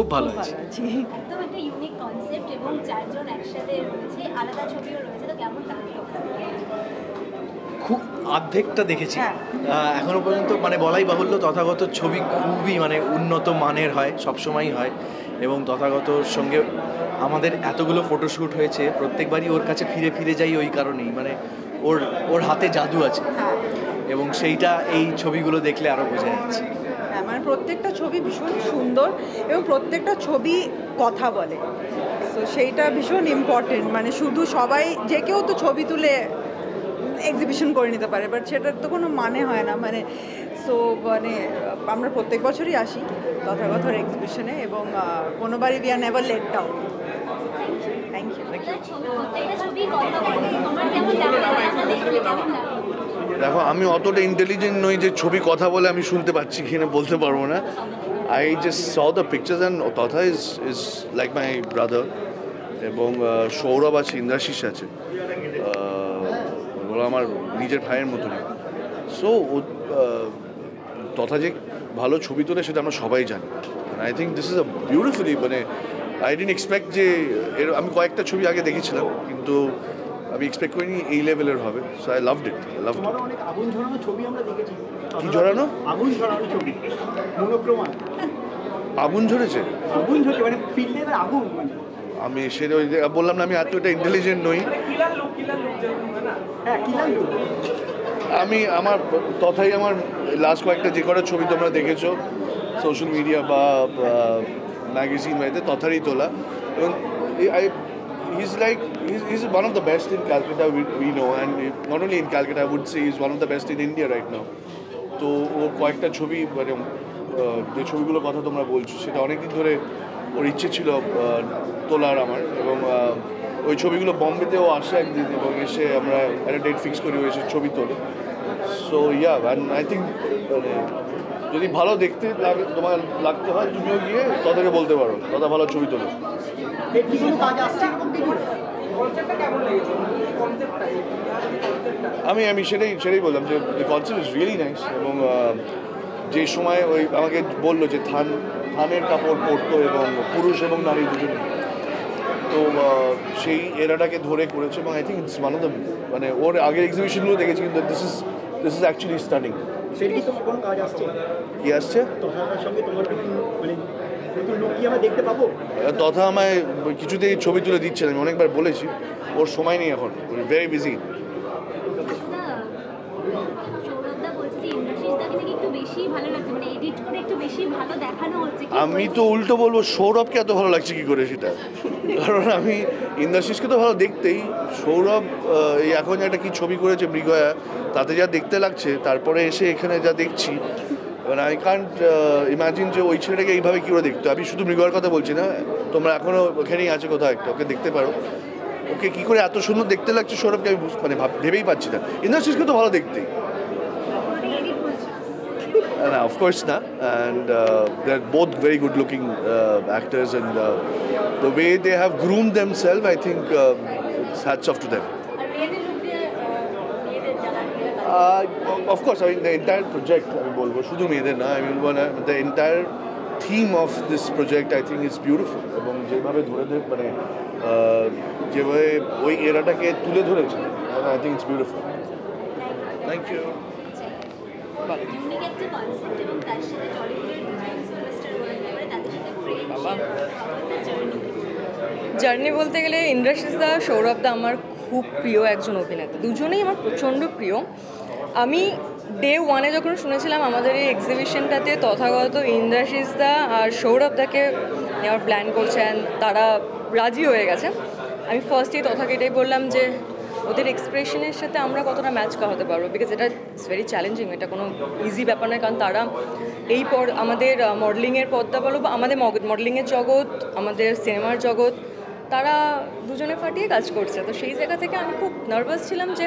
খুব ভালো আছি। একদম একটা ইউনিক কনসেপ্ট এবং চারজন একসাথে রয়েছে, আলাদা ছবিও রয়েছে, তো কেমন লাগলো? খুব অর্ধেকটা দেখেছি এখনো পর্যন্ত, মানে বলাই বাহুল্য তথাগত ছবি খুবই মানে উন্নত মানের হয়, সবসময়ই হয়। এবং তথাগতর সঙ্গে আমাদের এতগুলো ফটোশ্যুট হয়েছে, প্রত্যেকবারই ওর কাছে ফিরে ফিরে যাই ওই কারণেই, মানে ওর ওর হাতে জাদু আছে এবং সেইটা এই ছবিগুলো দেখলে আরও বোঝা যাচ্ছে। হ্যাঁ, মানে প্রত্যেকটা ছবি ভীষণ সুন্দর এবং প্রত্যেকটা ছবি কথা বলে, তো সেইটা ভীষণ ইম্পর্টেন্ট। মানে শুধু সবাই যে কেউ তো ছবি তুলে এক্সিবিশন করে নিতে পারে, বাট সেটার তো কোনো মানে হয় না। মানে সো মানে আমরা প্রত্যেক বছরই আসি তথাগতর এক্সিবিশনে এবং কোনোবারই we are never let down. Thank you. প্রত্যেকটা ছবি কথা বলে, তোমার কেমন লাগলো? আমরা দেখলে কেমন লাগলো? দেখো, আমি অতটা ইন্টেলিজেন্ট নই যে ছবি কথা বলে আমি শুনতে পাচ্ছি কিনা বলতে পারবো না। I just saw the pictures and তথা ইজ লাইক মাই ব্রাদার, এবং সৌরভ আছে, ইন্দ্রাশিস আছে, ওরা আমার নিজের ভাইয়ের মতনই। সো তথা যে ভালো ছবি তোলে সেটা আমরা সবাই জানি। I think this is a beautifully, মানে আই ডিডন্ট এক্সপেক্ট যে আমি কয়েকটা ছবি আগে দেখেছিলাম, কিন্তু আমি এক্সপেক্ট করিনি এই লেভেলের হবে। So I loved it, I loved it. অনেক আগুন ঝরানো ছবি আমরা দেখেছি। কি ঝরানো? আগুন ঝরানো ছবি, মনোক্রমা। আগুন ঝরেছে? আগুন ঝরছে মানে ফিল্ডে আগুন, মানে আমি সেটা ওই যে বললাম না, আমি এতটা ইন্টেলিজেন্ট নই। হ্যাঁ কি লাগলো? আমি আমার তথাই আমার লাস্ট কয়েকটা যে কটা ছবি তোমরা দেখেছো সোশ্যাল মিডিয়া বা ম্যাগাজিন বাড়িতে তথারই তোলা, এবং he's one of the best in Calcutta we know, and not only in Calcutta, I would say he's one of the best in India right now. তো ও কয়েকটা ছবি, মানে যে ছবিগুলোর কথা তোমরা বলছো সেটা অনেকদিন ধরে ওর ইচ্ছে ছিল তোলার আমার, এবং ওই ছবিগুলো বোম্বেতেও আসে একদিন, এবং এসে আমরা একটা ডেট ফিক্স করি, এসে ছবি তোলে। So yeah, and I think মানে যদি ভালো দেখতে লাগে, তোমার লাগতে হয়, তুমিও গিয়ে তাদেরকে বলতে পারো দাদা ভালো ছবি তোলো। কি কোনো কাজ আসছে এরকম কিছু? আমি সেটাই বললাম যে কনসেপ্ট ইজ রিয়েলি নাইস, এবং যে সময় ওই আমাকে বললো যে থানের কাপড় পরতো এবং পুরুষ এবং নারী দুজনে, তো সেই এরাটাকে ধরে করেছে, এবং I think it's one of the, মানে ওর আগের এক্সিবিশনগুলো দেখেছি, কিন্তু দিস ইজ অ্যাকচুয়ালি স্টানিং। সেটা কি তোমার কোনো কাজ আসছে? কি আসছে? তথার সঙ্গে তোমার মানে নতুন লোক কি আমরা দেখতে পাবো? তথা আমায় কিছুতেই ছবি তুলে দিচ্ছে না, আমি অনেকবার বলেছি, ওর সময় নেই এখন, ভেরি বিজি। সৌরভদা বলছে যে ইন্দ্রাশিসদাকে নাকি একটু বেশি ভালো লাগছে, মানে এডিট করে একটু বেশি ভালো দেখানো হচ্ছে। আমি তো উল্টো বলবো, সৌরভকে এত ভালো লাগছে কি করে সেটা, কারণ আমি ইন্দ্রাশিসকে তো ভালো দেখতেই, সৌরভ এই এখন একটা কি ছবি করেছে মৃগয়া, তাতে যা দেখতে লাগছে, তারপরে এসে এখানে যা দেখছি, মানে আই কান্ট ইমাজিন যে ওই ছেলেটাকে এইভাবে কী করে দেখতো। আমি শুধু মৃগয়ার কথা বলছি না, তোমরা এখনও ওখানেই আছে কোথাও একটা, ওকে দেখতে পারো, ওকে কী করে এত সুন্দর দেখতে লাগছে সৌরভকে আমি মানে ভেবেই পাচ্ছি না। ইন্দ্রাশিসকে তো ভালো দেখতেই না, অফকোর্স না, and they're both very good looking actors, and the way they have groomed themselves, I think it's hats off to them. Of course, I mean the entire project, আমি বলবো শুধু মেয়েদের না, আমি বলবো না, the entire theme of this project I think is beautiful, এবং যেভাবে মানে যেভাবে ওই এরাটাকে তুলে ধরেছে, I think it's beautiful. Thank you. Unique একটা কনসেপ্ট এবং তার সাথে টলিউডের দুজন সুপারস্টার বলতে পারে, তাদের সাথে জার্নি বলতে গেলে ইন্দ্রাশিসদা, সৌরভদা আমার খুব প্রিয় একজন অভিনেতা, দুজনেই আমার প্রচণ্ড প্রিয়। আমি ডে ওয়ানে যখন শুনেছিলাম আমাদের এই এক্সিবিশনটাতে তথাগত ইন্দ্রাশিসদা আর সৌরভদাকে নেওয়ার প্ল্যান করছেন, তারা রাজি হয়ে গেছে, আমি ফার্স্টেই তথাকে এটাই বললাম যে ওদের এক্সপ্রেশনের সাথে আমরা কতটা ম্যাচ করাতে পারবো, বিকজ এটা ইটস ভেরি চ্যালেঞ্জিং, এটা কোনো ইজি ব্যাপার নয়, কারণ তারা এই আমাদের মডেলিংয়ের পথটা বলো বা আমাদের মডেলিংয়ের জগৎ, আমাদের সিনেমার জগৎ, তারা দুজনে ফাটিয়ে কাজ করছে। তো সেই জায়গা থেকে আমি খুব নার্ভাস ছিলাম যে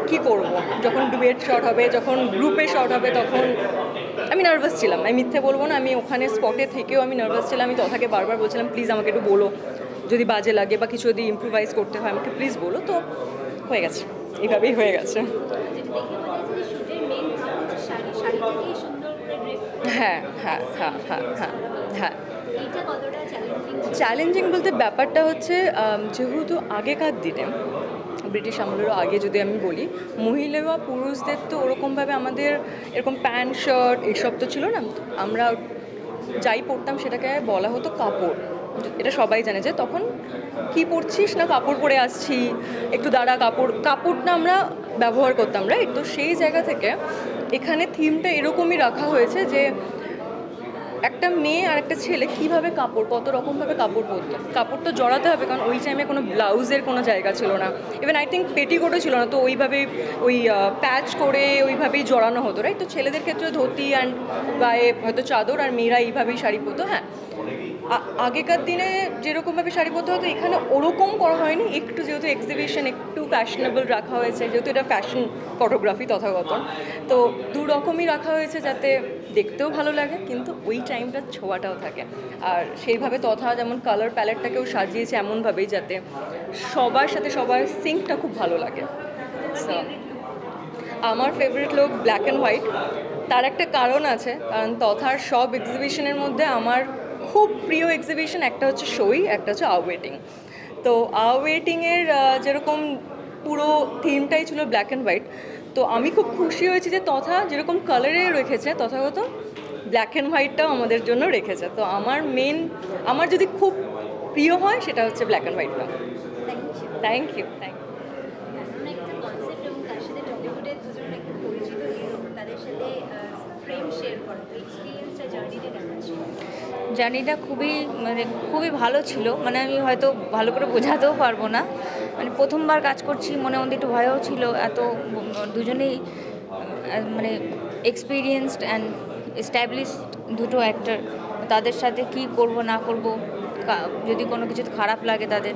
কি করব, যখন ডুয়েট শট হবে, যখন গ্রুপে শট হবে, তখন আমি নার্ভাস ছিলাম, আমি মিথ্যে বলবো না, আমি ওখানে স্পটে থেকেও আমি নার্ভাস ছিলাম। আমি তথাকে বারবার বলছিলাম প্লিজ আমাকে একটু বলো, যদি বাজে লাগে বা কিছু যদি ইম্প্রোভাইজ করতে হয় আমাকে প্লিজ বলো। তো হয়ে গেছে, এইভাবেই হয়ে গেছে। হ্যাঁ হ্যাঁ হ্যাঁ হ্যাঁ হ্যাঁ হ্যাঁ এইটা কতটা চ্যালেঞ্জিং? চ্যালেঞ্জিং বলতে ব্যাপারটা হচ্ছে যেহেতু আগেকার দিনে ব্রিটিশ আমলেরও আগে যদি আমি বলি, মহিলা বা পুরুষদের তো ওরকমভাবে আমাদের এরকম প্যান্ট শার্ট এসব তো ছিল না। আমরা যাই পরতাম সেটাকে বলা হতো কাপড়। এটা সবাই জানে যে তখন কি পরছিস না কাপড় পরে আসছি, একটু দাঁড়া, কাপড়টা আমরা ব্যবহার করতাম, রাইট? তো সেই জায়গা থেকে এখানে থিমটা এরকমই রাখা হয়েছে যে একটা মেয়ে আর একটা ছেলে কীভাবে কত রকমভাবে কাপড় পরতো। কাপড় তো জড়াতে হবে, কারণ ওই টাইমে কোনো ব্লাউজের কোনো জায়গা ছিল না, ইভেন আই থিঙ্ক পেটিকোটও ছিল না, তো ওইভাবেই ওই প্যাচ করে ওইভাবেই জড়ানো হতো, রাইট? তো ছেলেদের ক্ষেত্রে ধুতি অ্যান্ড গায়ে হয়তো চাদর, আর মেয়েরা এইভাবেই শাড়ি পরতো। হ্যাঁ, আগেকার দিনে যেরকমভাবে শাড়ি পরতে হতো এখানে ওরকম করা হয়নি, একটু যেহেতু এক্সিবিশন একটু ফ্যাশনেবল রাখা হয়েছে, যেহেতু এটা ফ্যাশন ফটোগ্রাফি তথাগত, তো দু রকমই রাখা হয়েছে যাতে দেখতেও ভালো লাগে কিন্তু ওই টাইমটার ছোঁয়াটাও থাকে। আর সেইভাবে তথা যেমন কালার প্যালেটটাকেও সাজিয়েছে এমনভাবেই যাতে সবার সাথে সবার সিঙ্কটা খুব ভালো লাগে। So, আমার favourite look black and white. তার একটা কারণ আছে, কারণ তথার সব এক্সিবিশনের মধ্যে আমার খুব প্রিয় এক্সিবিশন একটা হচ্ছে শোই, একটা হচ্ছে আওয়েটিং। তো আওয়েটিংয়ের যেরকম পুরো থিমটাই ছিল ব্ল্যাক অ্যান্ড হোয়াইট, তো আমি খুব খুশি হয়েছি যে তথা যেরকম কালারে রেখেছে তথাগত ব্ল্যাক অ্যান্ড হোয়াইটটাও আমাদের জন্য রেখেছে। তো আমার যদি খুব প্রিয় হয় সেটা হচ্ছে ব্ল্যাক অ্যান্ড হোয়াইটটা। Thank you. দারুণ একটা কনসেপ্ট, এবং তার সাথে টলিউডের দুজন একটা পরিচিত হিরো, তাদের সাথে ফ্রেম শেয়ার করা, এক্সপিরিয়েন্সটা, জার্নিটা কেমন ছিল? জার্নিটা খুবই ভালো ছিল। আমি হয়তো ভালো করে বোঝাতেও পারবো না। প্রথমবার কাজ করছি, মনে মধ্যে একটু ভয়ও ছিল। এত দুজনেই এক্সপিরিয়েন্সড অ্যান্ড এস্টাবলিশড দুটো অ্যাক্টর, তাদের সাথে কি করব না করব, যদি কোনো কিছু খারাপ লাগে তাদের,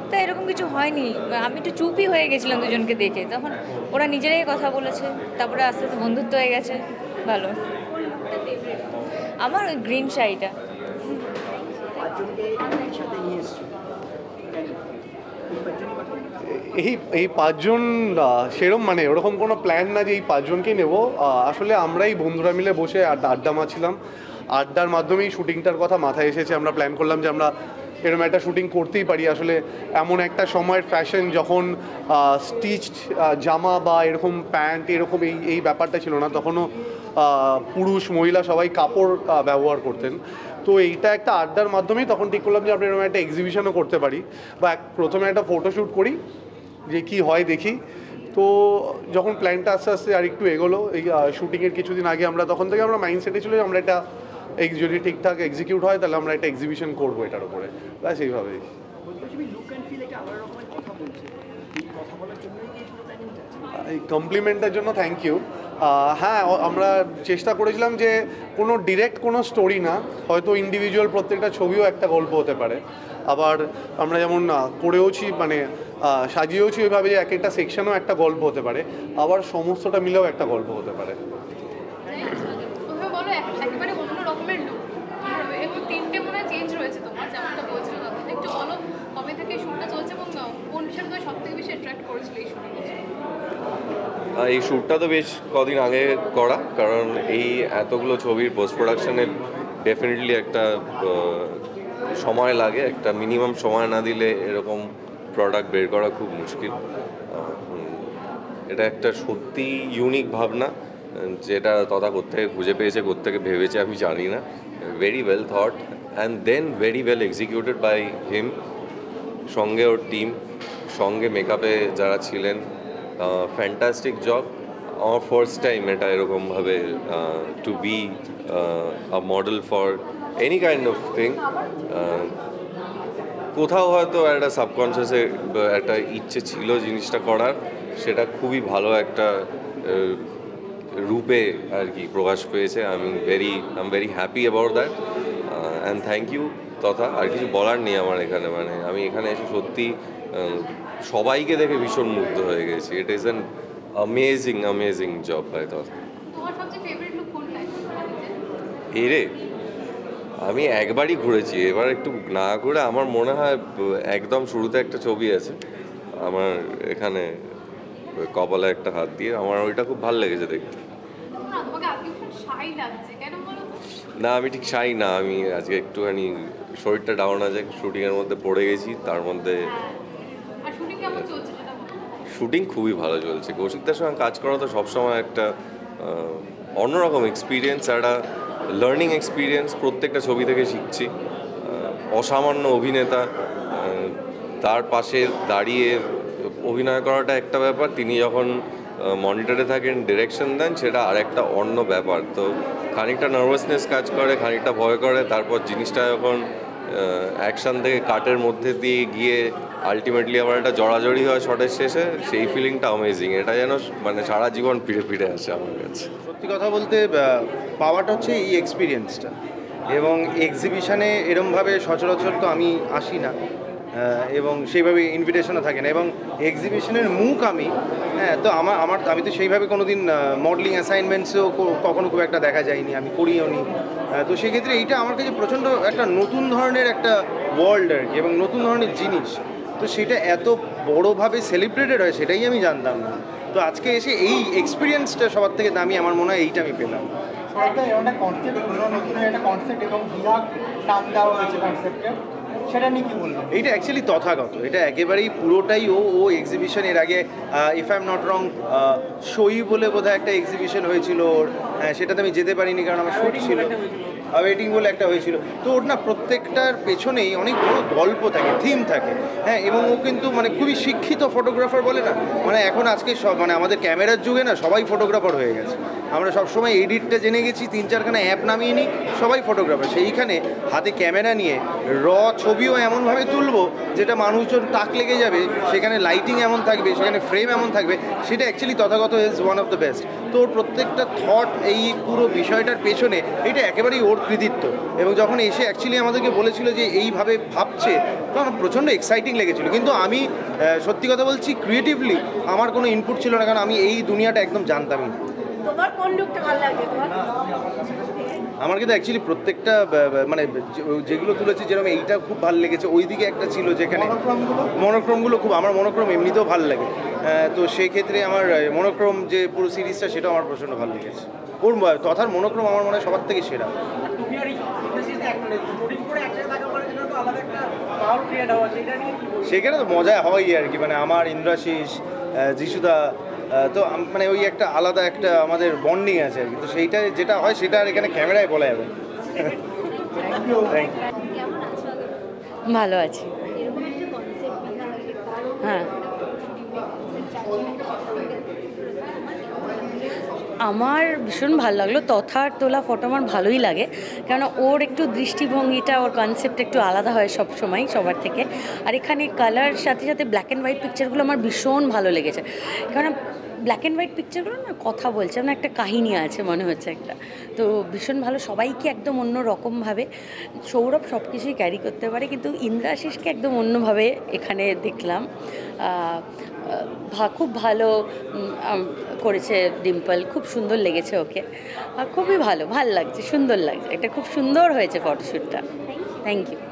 তা এরকম কিছু হয়নি। আমি একটু চুপই হয়ে গেছিলাম দুজনকে দেখে, তখন ওরা নিজেরাই কথা বলেছে, তারপরে আস্তে আস্তে বন্ধুত্ব হয়ে গেছে। ভালো। কোন লুকটা ফেভারিট? আমার ওই গ্রিন শাড়িটা। পাঁচজনকে একসাথে নিয়ে এসছো, কেন? এই পাঁচজনই কথা বলছো? এই পাঁচজন সেরম ওরকম কোনো প্ল্যান না যে এই পাঁচজনকেই নেব। আসলে আমরাই বন্ধুরা মিলে বসে আড্ডা মারছিলাম, আড্ডার মাধ্যমেই শুটিংটার কথা মাথায় এসেছে। আমরা প্ল্যান করলাম যে আমরা এরকম একটা শুটিং করতেই পারি। আসলে এমন একটা সময়ের ফ্যাশন যখন স্টিচড জামা বা এরকম প্যান্ট এরকম এই ব্যাপারটা ছিল না, তখনও পুরুষ মহিলা সবাই কাপড় ব্যবহার করতেন। তো এইটা একটা আড্ডার মাধ্যমেই তখন ঠিক করলাম যে আমরা এরকম একটা এক্সিবিশনও করতে পারি, বা প্রথমে একটা ফটোশ্যুট করি, যে কি হয় দেখি। তো যখন প্ল্যানটা আস্তে আস্তে আর একটু এগোলো, এই শুটিংয়ের কিছুদিন আগে তখন থেকে আমরা মাইন্ডসেটে ছিল যে আমরা এটা যদি ঠিকঠাক এক্সিকিউট হয় তাহলে আমরা একটা এক্সিবিশন করবো এটার উপরে, ব্যাস এইভাবেই। লুক অ্যান্ড ফিল একটা আলাদা রকমের কথা বলছে, এই কথা বলার জন্যই কি পুরো প্ল্যানিংটা? এই কমপ্লিমেন্টের জন্য থ্যাংক ইউ। হ্যাঁ, আমরা চেষ্টা করেছিলাম যে কোনো ডিরেক্ট কোনো স্টোরি না, হয়তো ইন্ডিভিজুয়াল প্রত্যেকটা ছবিও একটা গল্প হতে পারে। আবার আমরা যেমন করেওছি সাজিয়েওছি ওইভাবে যে এক একটা সেকশনও একটা গল্প হতে পারে, আবার সমস্তটা মিলেও একটা গল্প হতে পারে। ওভাবে বলো একেবারে অন্য রকমের লুক, এবং তিনটে মনে হয় চেঞ্জ রয়েছে তোমার, যেমনটা বলছিল তখন। একটু বলো কবে থেকে শুটটা চলছে এবং কোন বিষয়টা তোমার সব থেকে বেশি অ্যাট্রাক্ট করেছিল এই শুটিং? এই শ্যুটটা তো বেশ কদিন আগে করা, কারণ এই এতগুলো ছবির পোস্ট প্রোডাকশনে ডেফিনেটলি একটা সময় লাগে, একটা মিনিমাম সময় না দিলে এরকম প্রোডাক্ট বের করা খুব মুশকিল। এটা একটা সত্যি ইউনিক ভাবনা, যেটা তথা কোত্থেকে খুঁজে পেয়েছে, কোত্থেকে ভেবেছে আমি জানি না। Very well thought and then very well executed by him, সঙ্গে ওর টিম, সঙ্গে মেকআপে যারা ছিলেন, ফ্যান্টাস্টিক জব। আমার ফার্স্ট টাইম এটা এরকমভাবে to be a model for any kind of thing. কোথাও হয়তো একটা সাবকনসিয়াসে একটা ইচ্ছে ছিল জিনিসটা করার, সেটা খুবই ভালো একটা রূপে আর কি প্রকাশ পেয়েছে। I am very happy about that and thank you. তথা আর কিছু বলার নেই আমার এখানে। আমি এখানে এসে সত্যি সবাইকে দেখে ভীষণ মুগ্ধ হয়ে গেছি। It is an amazing job by Tatha. তোমার সবচেয়ে ফেভারিট লুক কোনটা? এরে আমি একবারই ঘুরেছি, এবার একটু না ঘুরে আমার মনে হয় একদম শুরুতে একটা ছবি আছে আমার এখানে কপালে একটা হাত দিয়ে, আমার ওইটা খুব ভালো লেগেছে দেখতে। তোমাকে আজকে ভীষণ শাই লাগছে, কেন বলো তো? না আমি ঠিক চাই না, আমি আজকে একটুখানি শরীরটা ডাউন আছে, শুটিংয়ের মধ্যে পড়ে গেছি, তার মধ্যে আর শুটিং কেমন চলছে সেটা বলো। শুটিং খুবই ভালো চলছে। কৌশিকদার সঙ্গে কাজ করা তো সবসময় একটা অন্যরকম এক্সপিরিয়েন্স, একটা লার্নিং এক্সপিরিয়েন্স। প্রত্যেকটা ছবি থেকে শিখছি। অসামান্য অভিনেতা, তার পাশে দাঁড়িয়ে অভিনয় করাটা একটা ব্যাপার, তিনি যখন মনিটরে থাকেন ডিরেকশন দেন সেটা আর একটা অন্য ব্যাপার। তো খানিকটা নার্ভাসনেস কাজ করে, খানিকটা ভয় করে, তারপর জিনিসটা যখন অ্যাকশান থেকে কাটের মধ্যে দিয়ে গিয়ে আলটিমেটলি আবার একটা জড়াজড়ি হয় শটের শেষে, সেই ফিলিংটা অ্যামেজিং। এটা যেন মানে সারা জীবন ফিরে ফিরে আসে আমার কাছে। সত্যি কথা বলতে পাওয়াটা হচ্ছে এই এক্সপিরিয়েন্সটা, এবং এক্সিবিশনে এরমভাবে সচরাচর তো আমি আসি না, এবং সেইভাবে ইনভিটেশনও থাকে না, এবং এক্সিবিশনের মুখ আমি তো আমি তো সেইভাবে কোনো দিন মডেলিং অ্যাসাইনমেন্টসও কখনো খুব একটা দেখা যায়নি, আমি করিও নি। তো সেক্ষেত্রে এইটা আমার কাছে প্রচণ্ড একটা নতুন ধরনের একটা ওয়ার্ল্ড আর কি, এবং নতুন ধরনের জিনিস। তো সেটা এত বড়োভাবে সেলিব্রেটেড হয় সেটাই আমি জানতাম না। তো আজকে এসে এই এক্সপিরিয়েন্সটা সবার থেকে দামি আমার মনে হয় এইটা আমি পেলাম। সেটা নিয়ে কি বলবো? এইটা অ্যাকচুয়ালি তথাগত, এটা একেবারেই পুরোটাই ও এক্সিবিশন। এর আগে if I am not wrong সই বলে বোধহয় একটা এক্সিবিশন হয়েছিল ওর, সেটাতে আমি যেতে পারিনি কারণ আমার শুট ছিল। ওয়েটিং বলে একটা হয়েছিল। তো ওর না প্রত্যেকটার পেছনেই অনেক বড় গল্প থাকে, থিম থাকে, এবং ও কিন্তু মানে খুবই শিক্ষিত ফটোগ্রাফার বলে না, মানে এখন আজকে সব মানে আমাদের ক্যামেরার যুগে না সবাই ফটোগ্রাফার হয়ে গেছে। আমরা সবসময় এডিটটা জেনে গেছি, 3-4খানা অ্যাপ নামিয়ে নিই, সবাই ফটোগ্রাফার। সেইখানে হাতে ক্যামেরা নিয়ে ছবিও এমনভাবে তুলবো যেটা মানুষজন তাক লেগে যাবে, সেখানে লাইটিং এমন থাকবে, সেখানে ফ্রেম এমন থাকবে, সেটা actually Tathagata is one of the best. তো ওর প্রত্যেকটা থট এই পুরো বিষয়টার পেছনে এটা একেবারেই ওর কৃতিত্ব। এবং যখন এসে অ্যাকচুয়ালি আমাদেরকে বলেছিল যে এইভাবে ভাবছে, তো আমার প্রচণ্ড এক্সাইটিং লেগেছিলো। কিন্তু আমি সত্যি কথা বলছি, ক্রিয়েটিভলি আমার কোনো ইনপুট ছিল না, কারণ আমি এই দুনিয়াটা একদম জানতামই না। তোমার কোন লুকটা ভালো লাগে তোমার? আমার কিন্তু অ্যাকচুয়ালি প্রত্যেকটা মানে যেগুলো তুলেছি, যেরকম এইটা খুব ভালো লেগেছে। ওইদিকে একটা ছিল যেখানে মনোক্রমগুলো খুব, আমার মনোক্রম এমনিতেও ভালো লাগে। তো সেই ক্ষেত্রে আমার মনোক্রম যে পুরো সিরিজটা, সেটাও আমার প্রচণ্ড ভালো লেগেছে। ওর তথার মনোক্রম আমার মনে হয় সবার থেকে সেরা। সেখানে তো মজা হয় আর কি, মানে আমার ইন্দ্রাশিস, যিশুদা, তো মানে ওই একটা আলাদা একটা আমাদের বন্ডিং আছে আর কি। তো সেইটা যেটা হয় সেটা আর এখানে ক্যামেরায় বলা যাবে। কেমন আছো আগে? ভালো আছি। এরকম একটা কনসেপ্ট বিহারের কারণ হ্যাঁ, আমার ভীষণ ভালো লাগলো। তথার তোলা ফটো আমার ভালোই লাগে, কেন ওর একটু দৃষ্টিভঙ্গিটা, ওর কনসেপ্ট একটু আলাদা হয় সব সময় সবার থেকে। আর এখানে কালার সাথে সাথে ব্ল্যাক অ্যান্ড হোয়াইট পিকচারগুলো আমার ভীষণ ভালো লেগেছে, কারণ ব্ল্যাক অ্যান্ড হোয়াইট পিকচারগুলো না কথা বলছে, না একটা কাহিনী আছে মনে হচ্ছে একটা। তো ভীষণ ভালো, সবাইকে একদম অন্য রকমভাবে। সৌরভ সব কিছুই ক্যারি করতে পারে, কিন্তু ইন্দ্রাশিসকে একদম অন্যভাবে এখানে দেখলাম। খুব ভালো করেছে ডিম্পল, খুব সুন্দর লেগেছে ওকে, খুবই ভালো লাগছে, সুন্দর লাগছে। এটা খুব সুন্দর হয়েছে ফটোশ্যুটটা। Thank you.